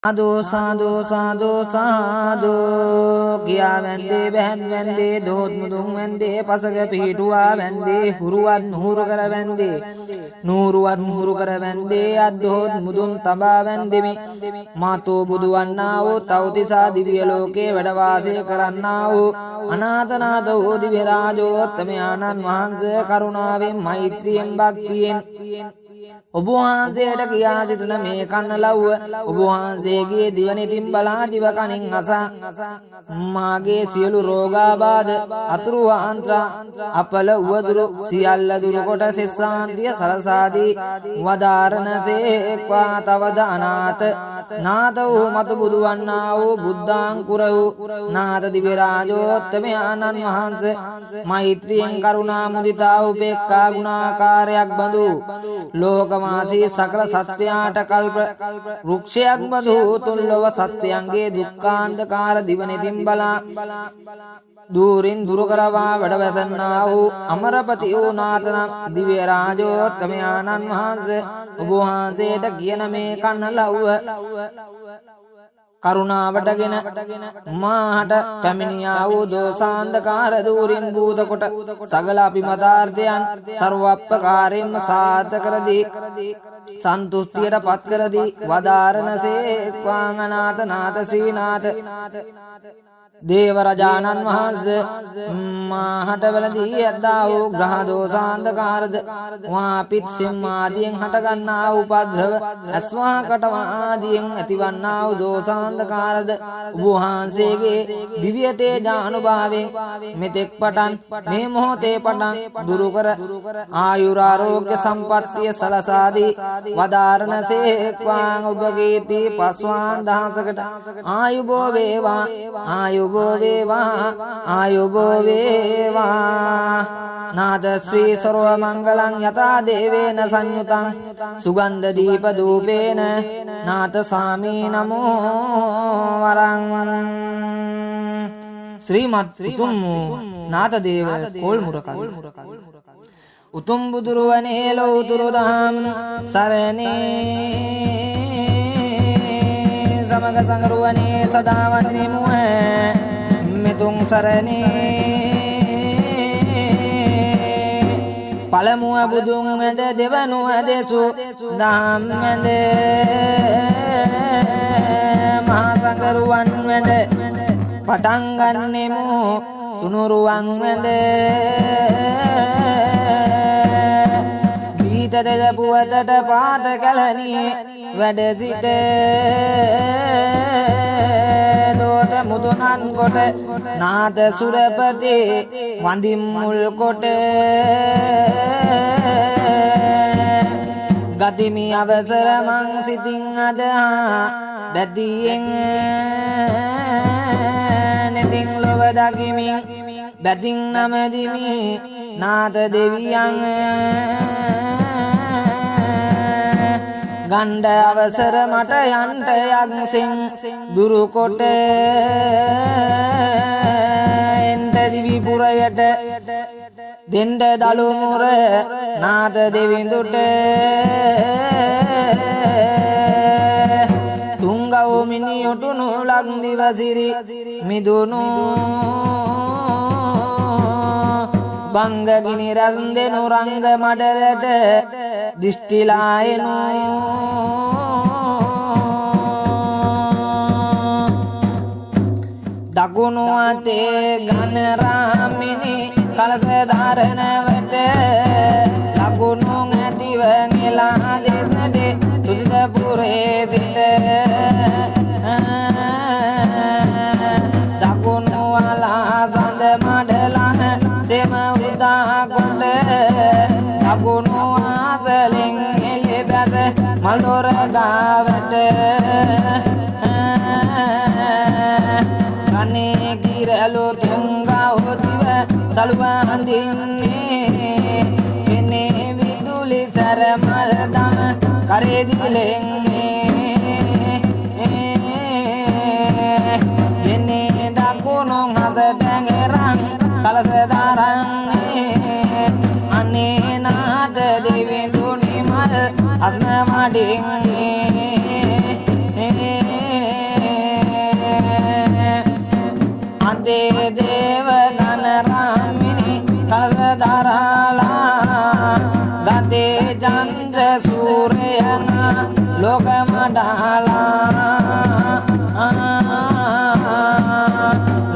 साधु साधु साधु साधु किया वंदे बहन वंदे दोत मुदुम वंदे पसग पीटुआ वंदे हुरुवन नूर कर वंदे नूरुवन नूर कर वंदे अद्धोत मुदुम तबा वंदे मि मातो बुදුවන්නාවෝ තවතිසා දිව්‍ය ලෝකේ වැඩ වාසය කරන්නාවෝ අනාථනාථෝ දිව්‍ය රාජෝත්තමයාණන් වහන්සේ කරුණාවෙන් මෛත්‍රියෙන් භක්තියෙන් ඔබ වහන්සේට කියා සිටින මේ කන්න ලව්ව ඔබ වහන්සේගේ දිවනෙතින් බලා දිව කනින් අසා මාගේ සියලු රෝගාබාධ අතුරු ආන්ත්‍රා අපල උවදුරු සියල්ල දුරු කොට සිස්සාන්තිය සලසාදී වදාරණසේක්වා තවද අනාථ නාත වූ මතු බුදුවන්නා වූ බුද්ධාංකුර වූ නාත දිව්‍ය රාජෝත්තමයාණන් වහන්සේ මෛත්‍රියෙන් කරුණා මුදිතා උපේක්ඛා ගුණාකාරයක් බඳු ලෝකවාසී සකල සත්‍යයට කල්ප වෘක්ෂයක් බඳු තුල්ලව සත්‍යයන්ගේ දුක්ඛාන්ධකාර දිවනෙතින් බලා දුරින් දුරු කරවා වැඩ වැසන්නා වූ අමරපති වූ නාතනම් දිව්‍ය රාජෝත්තමයාණන් වහන්සේ ඔබ වහන්සේට කියන මේ කන්න ලව්ව කරුණාවටගෙන මාහට පැමිණියා වූ දෝසාන්ධකාර දුරින් භූත කොට සගල අභිමතාර්ථයන් ਸਰවප්‍රකාරයෙන්ම සාර්ථක කර දී සන්තුෂ්ටියට පත් කර දී වදාරණසේක්වා අනාථ නාථ ශ්‍රීනාථ දේව රජාණන් වහන්සේ මාහට වැළඳී ඇත්තා වූ ග්‍රහ දෝසාන්ධකාරද වාපිත් සිම්මාදියෙන් හටගන්නා වූ උපද්‍රව අස්වා කටවා ආදියෙන් ඇතිවන්නා වූ දෝසාන්ධකාරද ඔබ වහන්සේගේ දිව්‍ය තේජානුභාවයෙන් මෙතෙක් පටන් මේ මොහොතේ පටන් දුරු කර ආයුරාරෝග්‍ය සම්පත්තිය සලසාදී වදාරණසේක්වා ඔබගේ තී පස්වාන් දහසකට ආයුබෝ වේවා ආයුබෝ වේවා නාද ශ්‍රී සර්ව මංගලං යතා දේවේන සංයුතං සුගන්ධ දීප දූපේන නාත සාමී නමෝ වරං ශ්‍රීමත් උතුම් නාත දේව කොල්මුරකල් උතුම් බුදුරුවනේ ලෝතුරු දහම් සරණේ समग संगरुवने सदा वंदने मुह मितुं सरणे पलमुह बुदुं मेद देवनुह देसु दाम मेद महासंगरुवन मेद पटंगन्ने मुह तुनुरुवं मेद बीत देद पुवतट पात कलनी වැඩ සිට දෝත මුදුනන් කොට නාද සුරපති වඳින් මුල් කොට ගතිමි අවසර මං සිතින් අදහා බැදියෙන් නෙතින් ලොව දකිමින් බැදින් නමදිමි නාද දෙවියන් ගණ්ඩ අවසර මට යන්ට යක්සින් දුරු කොට එන්ට දිවිපුරයට දෙන්ඩ දළුමුර නාද දෙවිඳුට තුංගව මිනිඔටුනු ලක්දිවසිරි මිදුණු බංගගිනි රැස් දෙනු රංග මඩලට දිෂ්ටිලායනු දකුණු අතේ ඝන රාමිනි කලස ධාරණවට ලකුණු ඇතිව නෙලා දෙන්නට තුසිත පුරේ සිට දකුණු වලා සඳ මඩලන සෙම උදා කොට ලකුණු ආසලෙන් එළි බැස මල්දොර ගාවට කනේ කිරලු තුංගා උදිව සලුව අඳින්නේ කෙනේ විදුලි සර මල් දම කරේ දිලෙන්නේ කෙනේ දකුණු හදට ගෙරන් කලස දාරන්නේ අනේ නාද දෙවිඳුනි මල් අස්න මඩින්නේ කරලා ගතේ චන්ද්‍ර සූර්යයන් ලෝක මඩාලා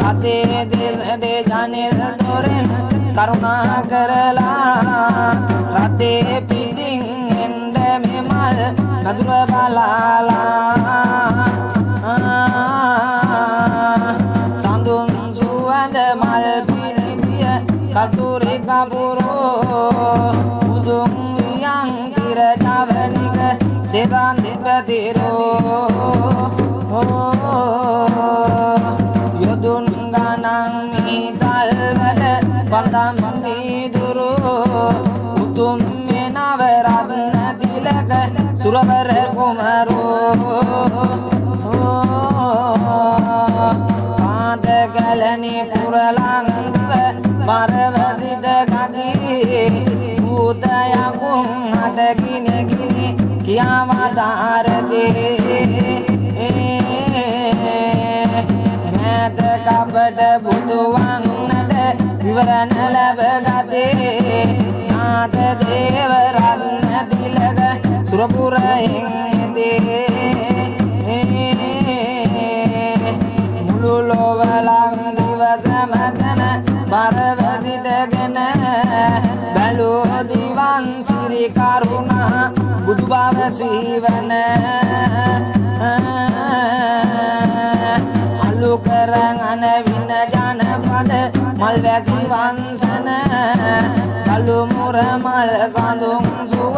ගතේ දෙදේ ජනෙල් දොරෙන් කරුණා කරලා රතේ පිටින් එන්න මෙමල් මధుර බලාලා සඳුන් සුවඳ මල් පිළිදිය කතුරි කපුරෝ උදුම් වියන් තිර ජවනික සෙවන් දෙපතිරෝ යොදුන් ගණන් මිතල් වල පන්දම් වීදුරු උතුම් නව රත්න තිලක සුරවර කුමරෝ පාදකලනි පුරලංගව පරවසිත ගදී භූතයකුන් අටගිනි ගිනි කියාවදාරදී මෑත කපට බුදුවන්නට විවරණ ලැබ ගතේ නාථ දේව රත්න තිලක සුරපුරයෙන් මුළු ලොවලං දිවසමතන පරවසිතගෙන බැලූ දිවන් සිරි කරුණා බුදු බව සීවන අලු කරන් අනවින ජනපද මල් වැසි වංසන කළු මුර මල් සඳුන් සුව